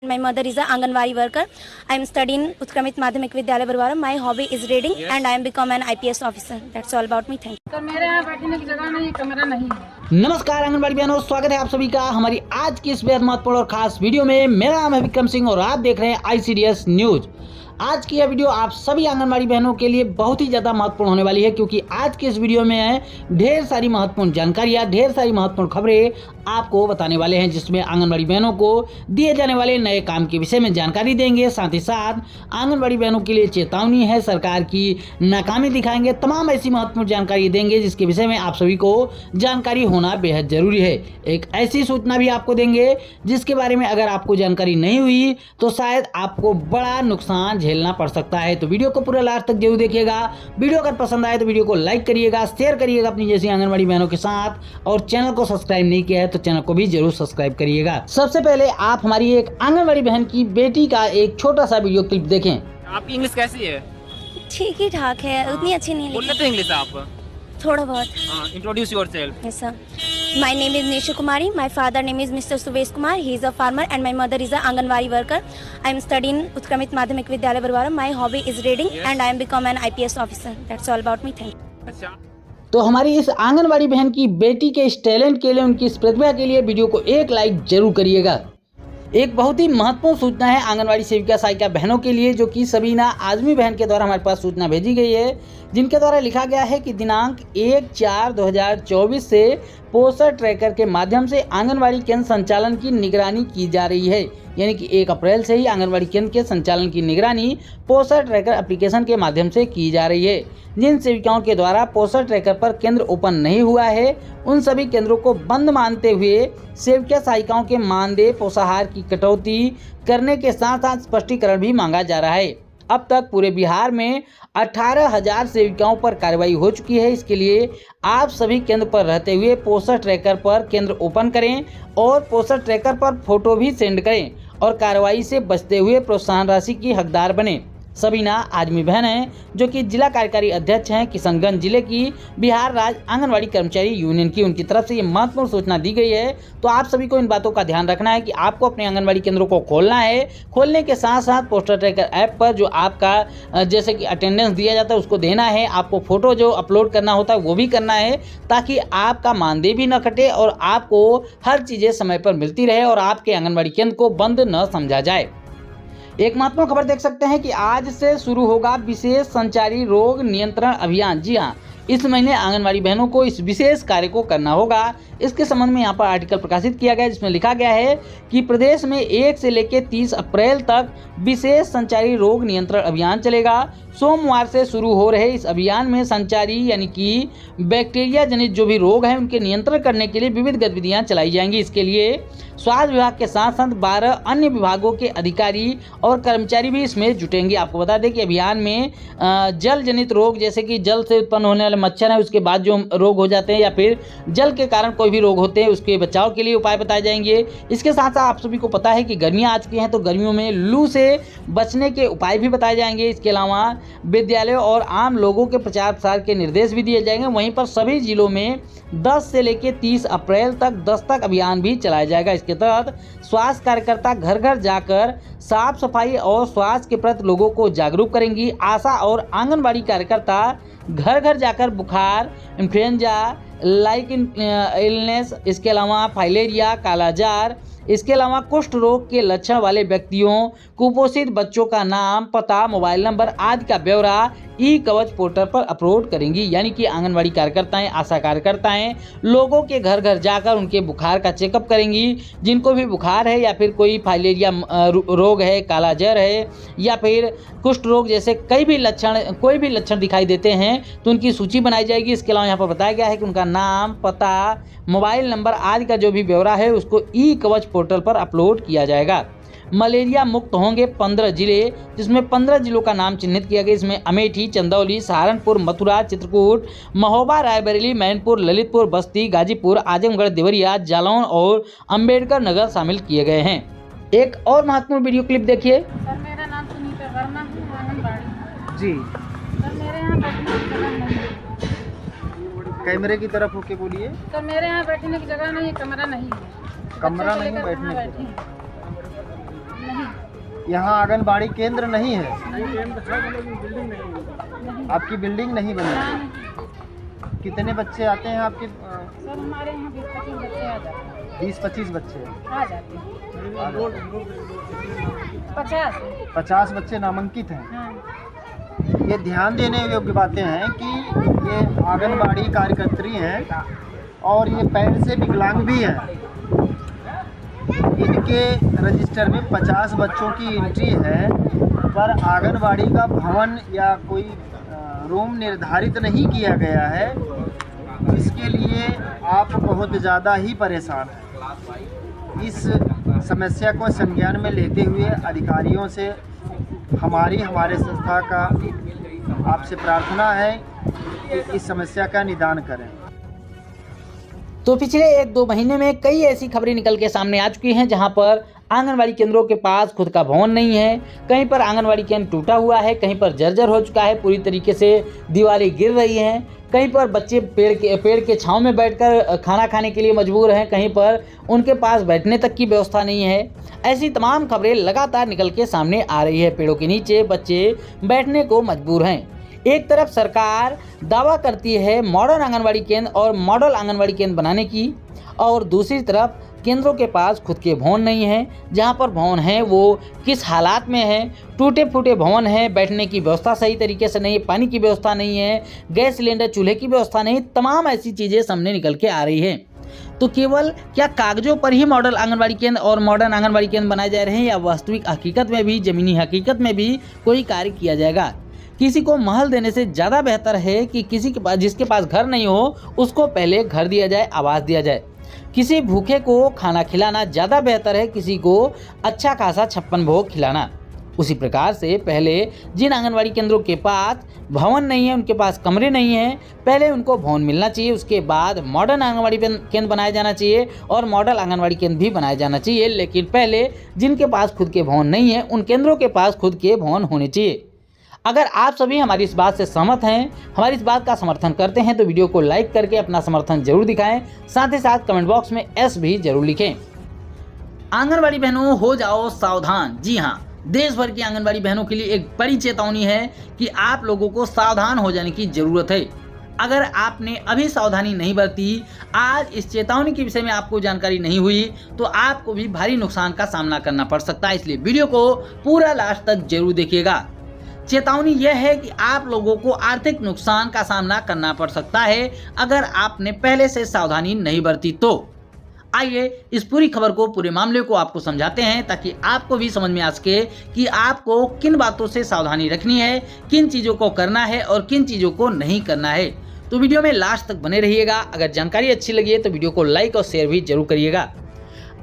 My mother is an Anganwadi worker. I am studying Utkramis Madhyamik Vidyalaya Barwara. My hobby is reading and I am become an IPS officer. That's all about me. Thank you. तो मेरे यहाँ बैठने की जगह नहीं, कमरा नहीं है। नमस्कार आंगनबाड़ी बहनों, स्वागत है आप सभी का हमारी आज की इस बेहद महत्वपूर्ण और खास वीडियो में। मेरा नाम है विक्रम सिंह और आप देख रहे हैं ICDS न्यूज। आज की यह वीडियो आप सभी आंगनबाड़ी बहनों के लिए बहुत ही ज़्यादा महत्वपूर्ण होने वाली है, क्योंकि आज की इस वीडियो में ढेर सारी महत्वपूर्ण जानकारियाँ, ढेर सारी महत्वपूर्ण खबरें आपको बताने वाले हैं, जिसमें आंगनबाड़ी बहनों को दिए जाने वाले नए काम के विषय में जानकारी देंगे। साथ ही साथ आंगनबाड़ी बहनों के लिए चेतावनी है, सरकार की नाकामी दिखाएंगे, तमाम ऐसी महत्वपूर्ण जानकारी देंगे जिसके विषय में आप सभी को जानकारी होना बेहद जरूरी है। एक ऐसी सूचना भी आपको देंगे जिसके बारे में अगर आपको जानकारी नहीं हुई तो शायद आपको बड़ा नुकसान झेलना पड़ सकता है। तो वीडियो को पूरा लास्ट तक जरूर देखिएगा। वीडियो अगर पसंद आए तो वीडियो को लाइक करिएगा, शेयर करिएगा अपनी जैसी आंगनबाड़ी बहनों के साथ, और चैनल को सब्सक्राइब नहीं किया है तो चैनल को भी जरूर सब्सक्राइब करिएगा। सबसे पहले आप हमारी एक आंगनबाड़ी बहन की बेटी का एक छोटा सा वीडियो क्लिप देखें। आपकी इंग्लिश कैसी है? ठीक ही ठाक है, उतनी अच्छी नहीं बोल है, लेते इंग्लिश आप? थोड़ा बहुत। Introduce yourself. Yes sir. My name is Nishu Kumari. My father name is Mr. Suvesh Kumar. He is a farmer and my mother is an Anganwadi worker. I am studying Utkramis Madhyamik Vidyalaya Barwara. My hobby is reading and I am become an IPS officer. That's all about me. Thank you. अच्छा, तो हमारी इस आंगनबाड़ी बहन की बेटी के इस talent के लिए, उनकी इस प्रतिभा के लिए वीडियो को एक लाइक जरूर करिएगा। एक बहुत ही महत्वपूर्ण सूचना है आंगनबाड़ी सेविका सहायिका बहनों के लिए, जो कि सबीना आजमी बहन के द्वारा हमारे पास सूचना भेजी गई है, जिनके द्वारा लिखा गया है कि दिनांक 1/4/2024 से पोस्टर ट्रैकर के माध्यम से आंगनबाड़ी केंद्र संचालन की निगरानी की जा रही है। यानी कि 1 अप्रैल से ही आंगनबाड़ी केंद्र के संचालन की निगरानी पोस्टर ट्रैकर एप्लीकेशन के माध्यम से की जा रही है। जिन सेविकाओं के द्वारा पोस्टर ट्रैकर पर केंद्र ओपन नहीं हुआ है, उन सभी केंद्रों को बंद मानते हुए सेविका सहायिकाओं के मानदेय पोषाहार की कटौती करने के साथ साथ स्पष्टीकरण भी मांगा जा रहा है। अब तक पूरे बिहार में 18,000 सेविकाओं पर कार्रवाई हो चुकी है। इसके लिए आप सभी केंद्र पर रहते हुए पोस्टर ट्रैकर पर केंद्र ओपन करें और पोस्टर ट्रैकर पर फोटो भी सेंड करें और कार्रवाई से बचते हुए प्रोत्साहन राशि की हकदार बने। सबीना आजमी बहन हैं, जो कि जिला कार्यकारी अध्यक्ष हैं किशनगंज जिले की बिहार राज्य आंगनबाड़ी कर्मचारी यूनियन की। उनकी तरफ से ये महत्वपूर्ण सूचना दी गई है। तो आप सभी को इन बातों का ध्यान रखना है कि आपको अपने आंगनबाड़ी केंद्रों को खोलना है। खोलने के साथ साथ पोस्टर ट्रैकर ऐप पर जो आपका जैसे कि अटेंडेंस दिया जाता है उसको देना है, आपको फोटो जो अपलोड करना होता है वो भी करना है, ताकि आपका मानदेय भी न कटे और आपको हर चीज़ें समय पर मिलती रहे और आपके आंगनबाड़ी केंद्र को बंद न समझा जाए। एक महत्वपूर्ण खबर देख सकते हैं कि आज से शुरू होगा विशेष संचारी रोग नियंत्रण अभियान। जी हाँ, इस महीने आंगनबाड़ी बहनों को इस विशेष कार्य को करना होगा। इसके संबंध में यहाँ पर आर्टिकल प्रकाशित किया गया है, जिसमें लिखा गया है कि प्रदेश में 1 से लेकर 30 अप्रैल तक विशेष संचारी रोग नियंत्रण अभियान चलेगा। सोमवार से शुरू हो रहे इस अभियान में संचारी यानी कि बैक्टीरिया जनित जो भी रोग हैं उनके नियंत्रण करने के लिए विविध गतिविधियां चलाई जाएंगी। इसके लिए स्वास्थ्य विभाग के साथ साथ 12 अन्य विभागों के अधिकारी और कर्मचारी भी इसमें जुटेंगे। आपको बता दें कि अभियान में जल जनित रोग, जैसे कि जल से उत्पन्न होने वाले मच्छर हैं, उसके बाद जो रोग हो जाते हैं या फिर जल के कारण कोई भी रोग होते हैं, उसके बचाव के लिए उपाय बताए जाएंगे। इसके साथ साथ आप सभी को पता है कि गर्मियाँ आ चुकी हैं, तो गर्मियों में लू से बचने के उपाय भी बताए जाएंगे। इसके अलावा विद्यालयों और आम लोगों के प्रचार प्रसार के निर्देश भी दिए जाएंगे। वहीं पर सभी जिलों में 10 से लेकर 30 अप्रैल तक दस्तक अभियान भी चलाया जाएगा। इसके तहत स्वास्थ्य कार्यकर्ता घर घर जाकर साफ सफाई और स्वास्थ्य के प्रति लोगों को जागरूक करेंगी। आशा और आंगनबाड़ी कार्यकर्ता घर घर जाकर बुखार, इन्फ्लुएंजा, लाइक इलनेस, इसके अलावा फाइलेरिया, कालाजार, इसके अलावा कुष्ठ रोग के लक्षण वाले व्यक्तियों, कुपोषित बच्चों का नाम, पता, मोबाइल नंबर आदि का ब्यौरा ई-कवच पोर्टल पर अपलोड करेंगी। यानी कि आंगनबाड़ी कार्यकर्ताएं, आशा कार्यकर्ताएं लोगों के घर घर जाकर उनके बुखार का चेकअप करेंगी। जिनको भी बुखार है या फिर कोई फाइलेरिया रोग है, कालाजार है या फिर कुष्ठ रोग जैसे कोई भी लक्षण दिखाई देते हैं तो उनकी सूची बनाई जाएगी। इसके अलावा यहाँ पर बताया गया है कि उनका नाम, पता, मोबाइल नंबर आदि का जो भी ब्यौरा है उसको ई-कवच पोर्टल पर अपलोड किया जाएगा। मलेरिया मुक्त होंगे 15 जिले, जिसमें 15 जिलों का नाम चिन्हित किया गया। इसमें अमेठी, चंदौली, सहारनपुर, मथुरा, चित्रकूट, महोबा, रायबरेली, मैनपुर, ललितपुर, बस्ती, गाजीपुर, आजमगढ़, देवरिया, जालौन और अंबेडकर नगर शामिल किए गए हैं। एक और महत्वपूर्ण वीडियो क्लिप देखिए। सर मेरा नाम सुनीता वर्मा है, आंगनबाड़ी। जी, सर मेरे यहाँ बैठने की जगह नहीं है। कैमरे की तरफ होके बोलिए। सर मेरे यहाँ बैठने की जगह नहीं है, कमरा नहीं है। कमरा बच्चों को नहीं लेकर बैठने कहाँ की बैठें? नहीं यहाँ आंगनबाड़ी केंद्र नहीं है? आपकी बिल्डिंग नहीं बनी है? कितने बच्चे आते हैं आपके? सर हमारे यहाँ 20-25 बच्चे आ जाते हैं। 20-25 बच्चे आ जाते हैं 50 बच्चे नामांकित हैं। हाँ। ये ध्यान देने योग्य बातें हैं कि ये आंगनबाड़ी कार्यकर्त्री हैं और ये पैर से विकलांग भी हैं। इनके रजिस्टर में 50 बच्चों की एंट्री है, पर आंगनबाड़ी का भवन या कोई रूम निर्धारित नहीं किया गया है, जिसके लिए आप बहुत ज़्यादा ही परेशान हैं। इस समस्या को संज्ञान में लेते हुए अधिकारियों से हमारे संस्था का आपसे प्रार्थना है कि इस समस्या का निदान करें। तो पिछले 1-2 महीने में कई ऐसी खबरें निकल के सामने आ चुकी हैं जहां पर आंगनवाड़ी केंद्रों के पास खुद का भवन नहीं है, कहीं पर आंगनवाड़ी केंद्र टूटा हुआ है, कहीं पर जर्जर हो चुका है, पूरी तरीके से दीवारें गिर रही हैं, कहीं पर बच्चे पेड़ के छांव में बैठकर खाना खाने के लिए मजबूर हैं, कहीं पर उनके पास बैठने तक की व्यवस्था नहीं है। ऐसी तमाम खबरें लगातार निकल के सामने आ रही है। पेड़ों के नीचे बच्चे बैठने को मजबूर हैं। एक तरफ सरकार दावा करती है मॉडर्न आंगनवाड़ी केंद्र और मॉडल आंगनवाड़ी केंद्र बनाने की, और दूसरी तरफ केंद्रों के पास खुद के भवन नहीं हैं। जहां पर भवन हैं वो किस हालात में हैं, टूटे फूटे भवन हैं, बैठने की व्यवस्था सही तरीके से नहीं है, पानी की व्यवस्था नहीं है, गैस सिलेंडर चूल्हे की व्यवस्था नहीं, तमाम ऐसी चीज़ें सामने निकल के आ रही हैं। तो केवल क्या कागजों पर ही मॉडल आंगनवाड़ी केंद्र और मॉडर्न आंगनवाड़ी केंद्र बनाए जा रहे हैं, या वास्तविक हकीकत में भी, ज़मीनी हकीकत में भी कोई कार्य किया जाएगा? किसी को महल देने से ज़्यादा बेहतर है कि किसी के पास, जिसके पास घर नहीं हो, उसको पहले घर दिया जाए, आवास दिया जाए। किसी भूखे को खाना खिलाना ज़्यादा बेहतर है किसी को अच्छा खासा 56 भोग खिलाना। उसी प्रकार से पहले जिन आंगनवाड़ी केंद्रों के पास भवन नहीं है, उनके पास कमरे नहीं हैं, पहले उनको भवन मिलना चाहिए। उसके बाद मॉडर्न आंगनवाड़ी केंद्र बनाया जाना चाहिए और मॉडल आंगनवाड़ी केंद्र भी बनाया जाना चाहिए। लेकिन पहले जिनके पास खुद के भवन नहीं है, उन केंद्रों के पास खुद के भवन होने चाहिए। अगर आप सभी हमारी इस बात से सहमत हैं, हमारी इस बात का समर्थन करते हैं, तो वीडियो को लाइक करके अपना समर्थन जरूर दिखाएं। साथ ही साथ कमेंट बॉक्स में एस भी जरूर लिखें। आंगनवाड़ी बहनों, हो जाओ सावधान। जी हाँ, देश भर की आंगनवाड़ी बहनों के लिए एक बड़ी चेतावनी है कि आप लोगों को सावधान हो जाने की जरूरत है। अगर आपने अभी सावधानी नहीं बरती, आज इस चेतावनी के विषय में आपको जानकारी नहीं हुई, तो आपको भी भारी नुकसान का सामना करना पड़ सकता है। इसलिए वीडियो को पूरा लास्ट तक जरूर देखिएगा। चेतावनी यह है कि आप लोगों को आर्थिक नुकसान का सामना करना पड़ सकता है अगर आपने पहले से सावधानी नहीं बरती तो। आइए इस पूरी खबर को, पूरे मामले को आपको समझाते हैं, ताकि आपको भी समझ में आ सके कि आपको किन बातों से सावधानी रखनी है, किन चीज़ों को करना है और किन चीज़ों को नहीं करना है। तो वीडियो में लास्ट तक बने रहिएगा। अगर जानकारी अच्छी लगी है तो वीडियो को लाइक और शेयर भी जरूर करिएगा।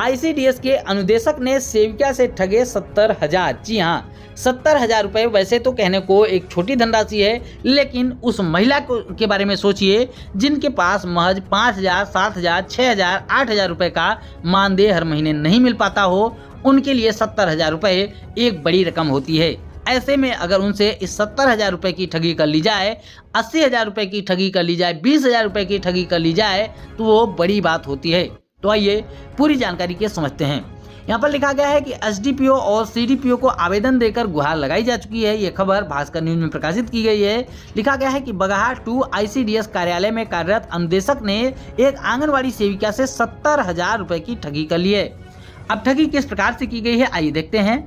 ICDS के अनुदेशक ने सेविका से ठगे 70,000। जी हाँ, 70,000 रुपये। वैसे तो कहने को एक छोटी धनराशि है, लेकिन उस महिला के बारे में सोचिए जिनके पास महज 5,000, 7,000, 6,000, 8,000 रुपये का मानदेय हर महीने नहीं मिल पाता हो। उनके लिए 70,000 रुपये एक बड़ी रकम होती है। ऐसे में अगर उनसे इस 70,000 रुपये की ठगी कर ली जाए, 80,000 रुपये की ठगी कर ली जाए, 20,000 रुपये की ठगी कर ली जाए, तो वो बड़ी बात होती है। तो आइए पूरी जानकारी के समझते हैं। यहाँ पर लिखा गया है कि SDPO और CDPO को आवेदन देकर गुहार लगाई जा चुकी है। ये खबर भास्कर न्यूज में प्रकाशित की गई है। लिखा गया है कि बगहा 2 ICDS कार्यालय में कार्यरत अनुदेशक ने एक आंगनवाड़ी सेविका से 70,000 रुपये की ठगी कर ली है। अब ठगी किस प्रकार से की गई है, आइए देखते हैं।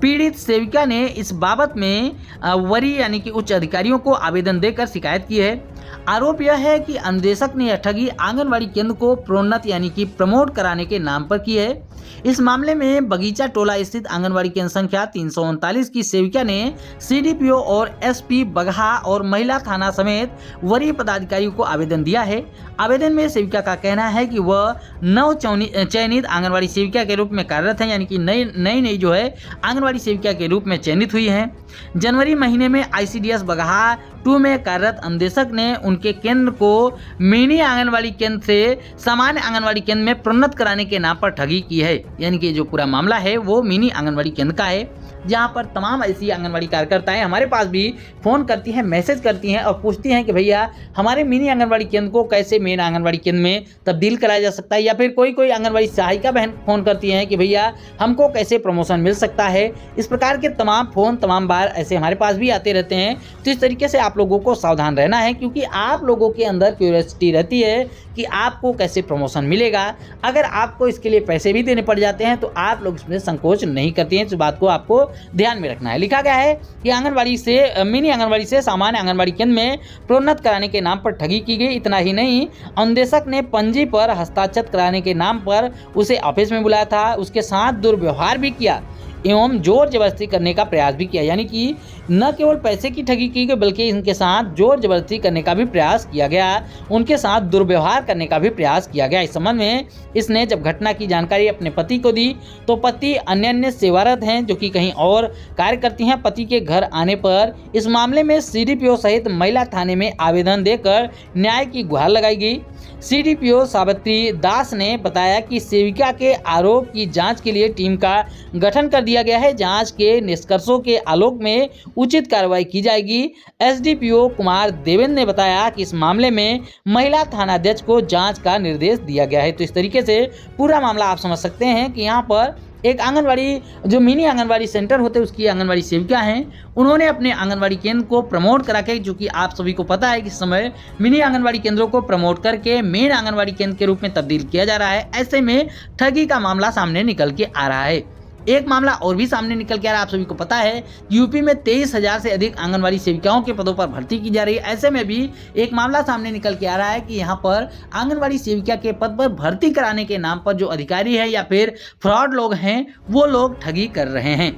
पीड़ित सेविका ने इस बाबत में वरीय यानी कि उच्च अधिकारियों को आवेदन देकर शिकायत की है। आरोप यह है कि अनुदेशक ने यह ठगी आंगनवाड़ी केंद्र को प्रोन्नत यानी कि प्रमोट कराने के नाम पर की है। इस मामले में बगीचा टोला स्थित आंगनवाड़ी केंद्र संख्या 339 की सेविका ने CDPO और SP बगहा और महिला थाना समेत वरीय पदाधिकारियों को आवेदन दिया है। आवेदन में सेविका का कहना है कि वह नव चयनित आंगनवाड़ी सेविका के रूप में कार्यरत है, यानी कि नई जो है आंगनवाड़ी सेविका के रूप में चयनित हुई हैं। जनवरी महीने में ICDS बगहा 2 में कार्यरत अनुदेशक ने उनके केंद्र को मिनी आंगनवाड़ी केंद्र से सामान्य आंगनवाड़ी केंद्र में प्रोन्नत कराने के नाम पर ठगी की है। यानी कि जो पूरा मामला है वो मिनी आंगनवाड़ी केंद्र का है, जहां पर तमाम ऐसी आंगनवाड़ी कार्यकर्ताएं हमारे पास भी फ़ोन करती हैं, मैसेज करती हैं और पूछती हैं कि भैया हमारे मिनी आंगनवाड़ी केंद्र को कैसे मेन आंगनवाड़ी केंद्र में तब्दील कराया जा सकता है, या फिर कोई आंगनवाड़ी सहायिका बहन फ़ोन करती हैं कि भैया हमको कैसे प्रमोशन मिल सकता है। इस प्रकार के तमाम फ़ोन तमाम बार ऐसे हमारे पास भी आते रहते हैं। तो इस तरीके से आप लोगों को सावधान रहना है, क्योंकि आप लोगों के अंदर क्यूरियोसिटी रहती है कि आपको कैसे प्रमोशन मिलेगा। अगर आपको इसके लिए पैसे भी देने पड़ जाते हैं तो आप लोग इसमें संकोच नहीं करते हैं। इस बात को आपको ध्यान में रखना है। लिखा गया है कि आंगनवाड़ी से मिनी आंगनवाड़ी से सामान्य आंगनवाड़ी केंद्र में प्रोन्नत कराने के नाम पर ठगी की गई। इतना ही नहीं, अनुदेशक ने पंजी पर हस्ताक्षर कराने के नाम पर उसे ऑफिस में बुलाया था, उसके साथ दुर्व्यवहार भी किया एवं जोर जबरदस्ती करने का प्रयास भी किया। यानी कि न केवल पैसे की ठगी की गई बल्कि इनके साथ जोर जबरदस्ती करने का भी प्रयास किया गया, उनके साथ दुर्व्यवहार करने का भी प्रयास किया गया। इस संबंध में इसने जब घटना की जानकारी अपने पति को दी तो पति अन्य सेवारत हैं जो कि कहीं और कार्य करती हैं। पति के घर आने पर इस मामले में CDPO सहित महिला थाने में आवेदन देकर न्याय की गुहार लगाई गई। CDPO सावित्री दास ने बताया कि सेविका के आरोप की जांच के लिए टीम का गठन कर दिया गया है। जांच के निष्कर्षों के आलोक में उचित कार्रवाई की जाएगी। SDPO कुमार देवेंद्र ने बताया कि इस मामले में महिला थानाध्यक्ष को जांच का निर्देश दिया गया है। तो इस तरीके से पूरा मामला आप समझ सकते हैं कि यहाँ पर एक आंगनवाड़ी जो मिनी आंगनवाड़ी सेंटर होते हैं उसकी आंगनवाड़ी सेविका हैं, उन्होंने अपने आंगनवाड़ी केंद्र को प्रमोट करा के, जो कि आप सभी को पता है कि इस समय मिनी आंगनवाड़ी केंद्रों को प्रमोट करके मेन आंगनवाड़ी केंद्र के रूप में तब्दील किया जा रहा है। ऐसे में ठगी का मामला सामने निकल के आ रहा है। एक मामला और भी सामने निकल के आ रहा है। आप सभी को पता है यूपी में 23,000 से अधिक आंगनवाड़ी सेविकाओं के पदों पर भर्ती की जा रही है। ऐसे में भी एक मामला सामने निकल के आ रहा है कि यहाँ पर आंगनवाड़ी सेविका के पद पर भर्ती कराने के नाम पर जो अधिकारी है या फिर फ्रॉड लोग हैं वो लोग ठगी कर रहे हैं।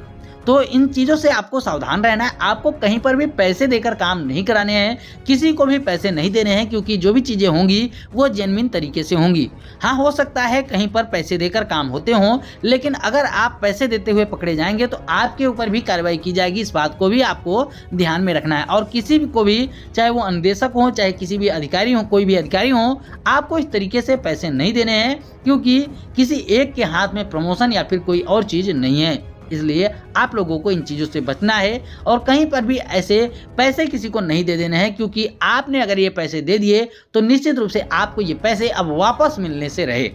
तो इन चीज़ों से आपको सावधान रहना है। आपको कहीं पर भी पैसे देकर काम नहीं कराने हैं, किसी को भी पैसे नहीं देने हैं, क्योंकि जो भी चीज़ें होंगी वो जेन्युइन तरीके से होंगी। हाँ, हो सकता है कहीं पर पैसे देकर काम होते हों, लेकिन अगर आप पैसे देते हुए पकड़े जाएंगे तो आपके ऊपर भी कार्रवाई की जाएगी। इस बात को भी आपको ध्यान में रखना है। और किसी को भी, चाहे वो अनुदेशक हो, चाहे किसी भी अधिकारी हो, कोई भी अधिकारी हो, आपको इस तरीके से पैसे नहीं देने हैं, क्योंकि किसी एक के हाथ में प्रमोशन या फिर कोई और चीज़ नहीं है। इसलिए आप लोगों को इन चीज़ों से बचना है और कहीं पर भी ऐसे पैसे किसी को नहीं दे देने हैं, क्योंकि आपने अगर ये पैसे दे दिए तो निश्चित रूप से आपको ये पैसे अब वापस मिलने से रहे।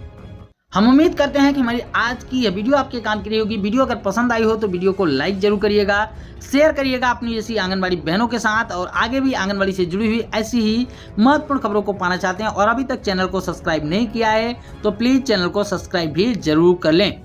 हम उम्मीद करते हैं कि हमारी आज की यह वीडियो आपके काम की रही होगी। वीडियो अगर पसंद आई हो तो वीडियो को लाइक जरूर करिएगा, शेयर करिएगा अपनी जैसी आंगनवाड़ी बहनों के साथ, और आगे भी आंगनवाड़ी से जुड़ी हुई ऐसी ही महत्वपूर्ण खबरों को पाना चाहते हैं और अभी तक चैनल को सब्सक्राइब नहीं किया है तो प्लीज़ चैनल को सब्सक्राइब भी जरूर कर लें।